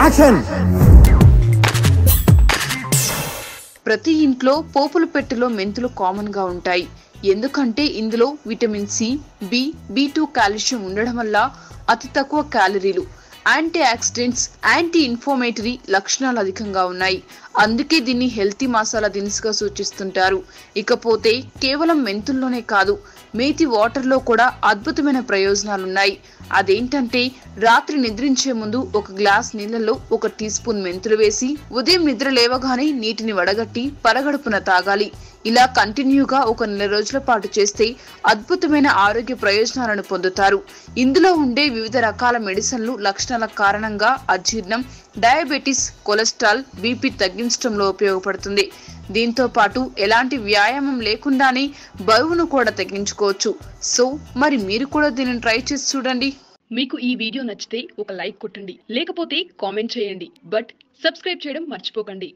Action. ప్రతి ఇంట్లో పోపుల పెట్టెలో మెంతులు కామన్ గా ఉంటాయి. ఎందుకంటే ఇందులో విటమిన్ సి, బి, బి2 కాల్షియం ఉండడం వల్ల అతి తక్కువ క్యాలరీలు, యాంటీ ఆక్సిడెంట్స్, యాంటీ ఇన్ఫ్లమేటరీ లక్షణాలు అధికంగా ఉన్నాయి. అందుకే దీన్ని హెల్తీ మసాలా దినుసుగా సూచిస్తుంటారు. ఇకపోతే కేవలం మెంతుల్లోనే కాదు, మేతి వాటర్లో కూడా అద్భుతమైన ప్రయోజనాలున్నాయి. అదేంటంటే రాత్రి నిద్రించే ముందు ఒక గ్లాస్ నీళ్లలో 1 టీ స్పూన్ మెంతులు వేసి ఉదయం నిద్ర లేవగానే నీటిని వడగట్టి పరగడుపున తాగాలి. ఇలా కంటిన్యూగా 1 నెల రోజుల పాటు చేస్తే అద్భుతమైన ఆరోగ్య ప్రయోజనాలను పొందుతారు. ఇందులో ఉండే వివిధ రకాల మెడిసిన్లు లక్షణాల కారణంగా అజీర్ణం, డయాబెటిస్, కొలెస్ట్రాల్, బీపీ తగ్గించడంలో ఉపయోగపడుతుంది. దీంతో పాటు ఎలాంటి వ్యాయామం లేకుండానే బరువును కూడా తగ్గించుకోవచ్చు. సో మరి మీరు కూడా దీనిని ట్రై చేసి చూడండి. మీకు ఈ వీడియో నచ్చితే ఒక లైక్ కొట్టండి, లేకపోతే కామెంట్ చేయండి. బట్ సబ్స్క్రైబ్ చేయడం మర్చిపోకండి.